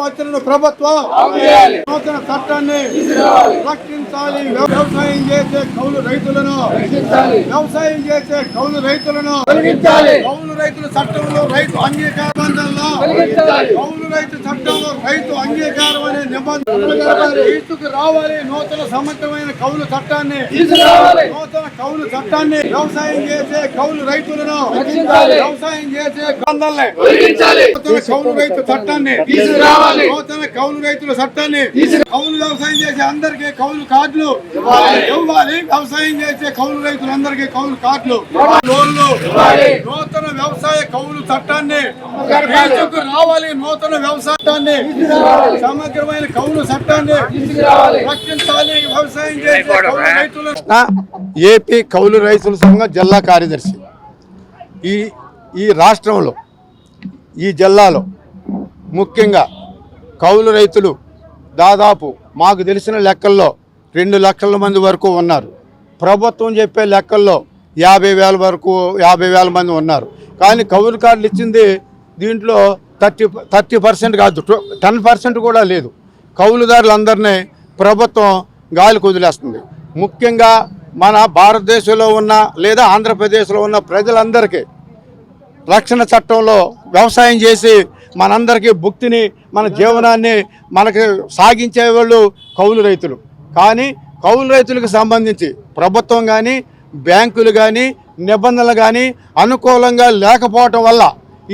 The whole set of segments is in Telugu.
ఆత్మహత్యలను ప్రభుత్వం నూతన చట్టాన్ని రక్షించాలి. వ్యవసాయం చేసే కౌలు రైతులను కౌలు రైతుల చట్టంలో రైతు అంగీకార నిబంధనలో కౌలు రైతు చట్టంలో రైతు అంగీకారం అనే నిబంధన రైతుకు రావాలి. నూతన సమగ్రమైన కౌలు చట్టాన్ని వ్యవసాయం చేసే కౌలు రైతులను వ్యవసాయం చేసే కౌలు రైతు చట్టాన్ని నూతన కౌలు రైతుల చట్టాన్ని కౌలు వ్యవసాయం చేసే అందరికీ కౌలు కార్డులు ఇవ్వాలి. వ్యవసాయం చేసే కౌలు రైతులందరికీ కౌలు కార్డులు లోన్లు నూతన వ్యవసాయ కౌలు చట్టాన్ని రావాలి. నూతన వ్యవసాయాన్ని సమగ్రమైన కౌలు చట్టాన్ని రక్షించాలి. వ్యవసాయం చేసే కౌలు రైతులను ఏపీ కౌలు రైతుల సంఘం జిల్లా కార్యదర్శి. ఈ రాష్ట్రంలో ఈ జిల్లాలో ముఖ్యంగా కౌలు రైతులు దాదాపు మాకు తెలిసిన లెక్కల్లో 2 లక్షల మంది వరకు ఉన్నారు. ప్రభుత్వం చెప్పే లెక్కల్లో 50,000 మంది ఉన్నారు. కానీ కౌలు కార్డులు ఇచ్చింది దీంట్లో 30% కాదు, 10% కూడా లేదు. కౌలుదారులందరినీ ప్రభుత్వం గాలికి వదిలేస్తుంది. ముఖ్యంగా మన భారతదేశంలో ఉన్న లేదా ఆంధ్రప్రదేశ్లో ఉన్న ప్రజలందరికీ రక్షణ చట్టంలో వ్యవసాయం చేసి మనందరికీ భుక్తిని మన జీవనాన్ని మనకి సాగించే వాళ్ళు కౌలు రైతులు. కానీ కౌలు రైతులకు సంబంధించి ప్రభుత్వం కానీ బ్యాంకులు కానీ నిబంధనలు కానీ అనుకూలంగా లేకపోవటం వల్ల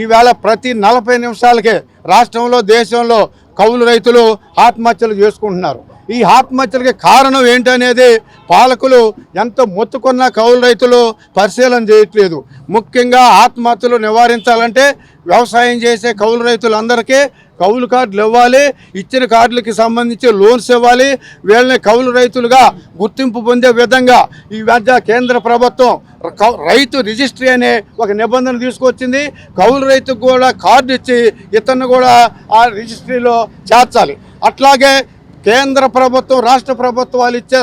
ఈవేళ ప్రతి 40 నిమిషాలకే రాష్ట్రంలో దేశంలో కౌలు రైతులు ఆత్మహత్యలు చేసుకుంటున్నారు. ఈ ఆత్మహత్యలకి కారణం ఏంటనేది పాలకులు ఎంత మొత్తుకున్న కౌలు రైతులు పరిశీలన చేయట్లేదు. ముఖ్యంగా ఆత్మహత్యలు నివారించాలంటే వ్యవసాయం చేసే కౌలు రైతులందరికీ కౌలు కార్డులు ఇవ్వాలి. ఇచ్చిన కార్డులకి సంబంధించి లోన్స్ ఇవ్వాలి. వీళ్ళని కౌలు రైతులుగా గుర్తింపు పొందే విధంగా ఈ మధ్య కేంద్ర ప్రభుత్వం రైతు రిజిస్ట్రీ అనే ఒక నిబంధన తీసుకొచ్చింది. కౌలు రైతుకు కూడా కార్డు ఇచ్చి ఇతన్ని కూడా ఆ రిజిస్ట్రీలో చేర్చాలి. అట్లాగే కేంద్ర ప్రభుత్వం రాష్ట్ర ప్రభుత్వాలు ఇచ్చే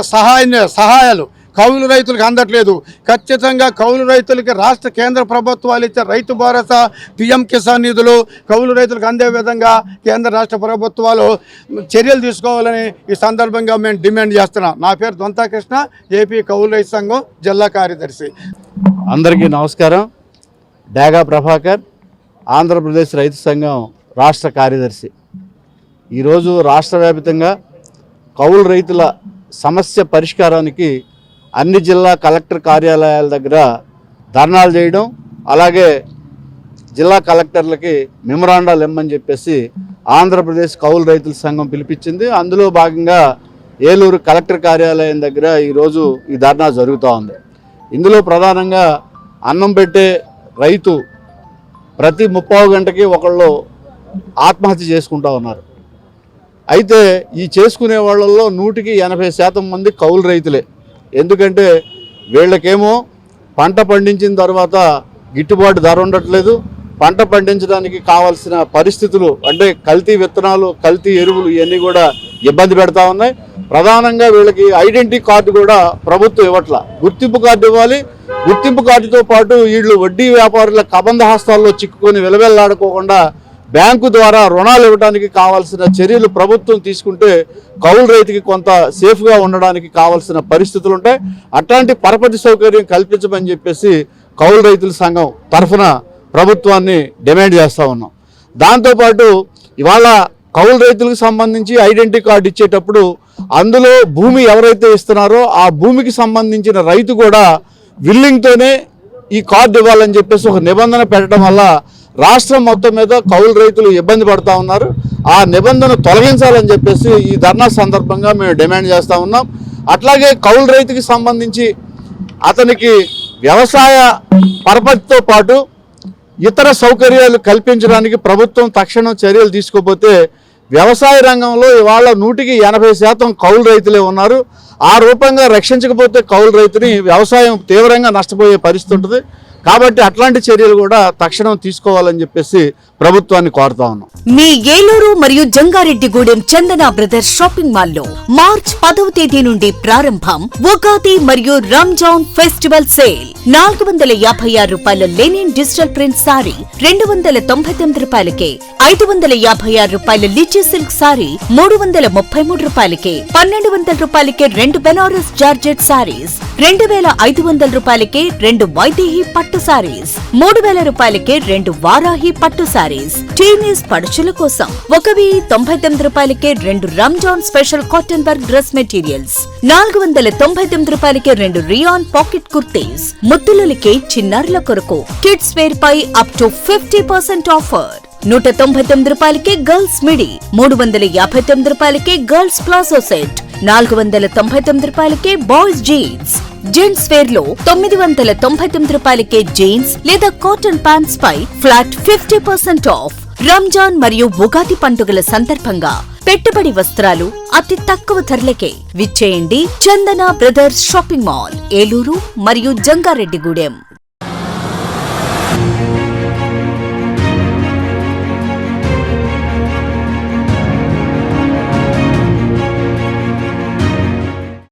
సహాయాలు కౌలు రైతులకు అందట్లేదు. ఖచ్చితంగా కౌలు రైతులకి రాష్ట్ర కేంద్ర ప్రభుత్వాలు ఇచ్చే రైతు భరోసా పిఎం కిసాన్ నిధులు కౌలు రైతులకు అందే విధంగా కేంద్ర రాష్ట్ర ప్రభుత్వాలు చర్యలు తీసుకోవాలని ఈ సందర్భంగా మేము డిమాండ్ చేస్తున్నాం. నా పేరు దొంతాకృష్ణ, ఏపీ కౌలు రైతు సంఘం జిల్లా కార్యదర్శి. అందరికీ నమస్కారం. డేగా ప్రభాకర్, ఆంధ్రప్రదేశ్ రైతు సంఘం రాష్ట్ర కార్యదర్శి. ఈరోజు రాష్ట్ర వ్యాప్తంగా కౌలు రైతుల సమస్య పరిష్కారానికి అన్ని జిల్లా కలెక్టర్ కార్యాలయాల దగ్గర ధర్నాలు చేయడం, అలాగే జిల్లా కలెక్టర్లకి మెమరాండాలు ఇమ్మని చెప్పేసి ఆంధ్రప్రదేశ్ కౌలు రైతుల సంఘం పిలిపించింది. అందులో భాగంగా ఏలూరు కలెక్టర్ కార్యాలయం దగ్గర ఈరోజు ఈ ధర్నా జరుగుతూ ఉంది. ఇందులో ప్రధానంగా అన్నం పెట్టే రైతు ప్రతి 30 గంటకి ఒకళ్ళు ఆత్మహత్య చేసుకుంటూ ఉన్నారు. అయితే ఈ చేసుకునే వాళ్ళల్లో 180% మంది కౌలు రైతులే. ఎందుకంటే వీళ్ళకేమో పంట పండించిన తర్వాత గిట్టుబాటు ధర ఉండట్లేదు. పంట పండించడానికి కావాల్సిన పరిస్థితులు అంటే కల్తీ విత్తనాలు, కల్తీ ఎరువులు ఇవన్నీ కూడా ఇబ్బంది పెడతా ఉన్నాయి. ప్రధానంగా వీళ్ళకి ఐడెంటిటీ కార్డు కూడా ప్రభుత్వం ఇవ్వట్ల. గుర్తింపు కార్డు ఇవ్వాలి. గుర్తింపు కార్డుతో పాటు వీళ్ళు వడ్డీ వ్యాపారుల కబంధ హస్తాల్లో చిక్కుకొని విలవెల్లాడుకోకుండా బ్యాంకు ద్వారా రుణాలు ఇవ్వడానికి కావాల్సిన చర్యలు ప్రభుత్వం తీసుకుంటే కౌలు రైతుకి కొంత సేఫ్గా ఉండడానికి కావాల్సిన పరిస్థితులు ఉంటాయి. అట్లాంటి పరపతి సౌకర్యం కల్పించమని చెప్పేసి కౌలు రైతుల సంఘం తరఫున ప్రభుత్వాన్ని డిమాండ్ చేస్తూ ఉన్నాం. దాంతోపాటు ఇవాళ కౌలు రైతులకు సంబంధించి ఐడెంటిటీ కార్డు ఇచ్చేటప్పుడు అందులో భూమి ఎవరైతే ఇస్తున్నారో ఆ భూమికి సంబంధించిన రైతు కూడా విల్లింగ్తోనే ఈ కార్డు ఇవ్వాలని చెప్పేసి ఒక నిబంధన పెట్టడం వల్ల రాష్ట్రం మొత్తం మీద కౌలు రైతులు ఇబ్బంది పడుతూ ఉన్నారు. ఆ నిబంధన తొలగించాలని చెప్పేసి ఈ ధర్నా సందర్భంగా మేము డిమాండ్ చేస్తూ ఉన్నాం. అట్లాగే కౌలు రైతుకి సంబంధించి అతనికి వ్యవసాయ పరపతితో పాటు ఇతర సౌకర్యాలు కల్పించడానికి ప్రభుత్వం తక్షణం చర్యలు తీసుకోకపోతే వ్యవసాయ రంగంలో ఇవాళ 180% కౌలు రైతులే ఉన్నారు. ఆ రూపంగా రక్షించకపోతే కౌలు రైతుని వ్యవసాయం తీవ్రంగా నష్టపోయే పరిస్థితి ఉంటుంది. కాబట్టి అట్లాంటి చర్యలు కూడా తక్షణం తీసుకోవాలని చెప్పేసి ప్రభుత్వాన్ని కోరుతా ఉన్నాం. మీ ఏలూరు మరియు జంగారెడ్డిగూడెం చందన బ్రదర్స్ షాపింగ్ మాల్లో మార్చ్ 10వ తేదీ నుండి ప్రారంభం ఉగాది మరియు రంజాన్ ఫెస్టివల్ సేల్. 456 రూపాయల లెనిన్ డిజిటల్ ప్రింట్ సారీ 299 రూపాయలకే, 556 రూపాయల లిచీ సిల్క్ సారీ 333 రూపాయలకే, 1200 రూపాయలకే 2 బెనారస్ జార్జెట్ సారీస్, 2500 రూపాయలకే 2 వైదేహి పట్టు సారీస్, 3000 రూపాయలకే 2 వారాహి పట్టు సారీస్. టీనేజ్ పడుచుల కోసం 1099 రూపాయలకే 2 Ramzan special cotton work dress materials, 499 రూపాయలకే 2 రియాన్ పాకెట్ కుర్తీస్. ముద్దులకే చిన్నారుల కొరకు కిడ్స్ వేర్ పై అప్ టు 50% ఆఫర్. 199 రూపాయలకే గర్ల్స్ మిడి, 359 రూపాయలకే గర్ల్స్ ప్లాజో సెట్, 499 రూపాయలకే బాయ్స్ జీన్స్. జెంట్స్ వేర్ లో 999 రూపాయలకే జీన్స్ లేదా కాటన్ ప్యాంట్స్ పై ఫ్లాట్ 50% ఆఫ్. రంజాన్ మరియు ఉగాది పండుగల సందర్భంగా పెట్టుబడి వస్త్రాలు అతి తక్కువ ధరలకే విచ్చేయండి Chandana brothers shopping mall, Eluru మరియు జంగారెడ్డిగూడెం.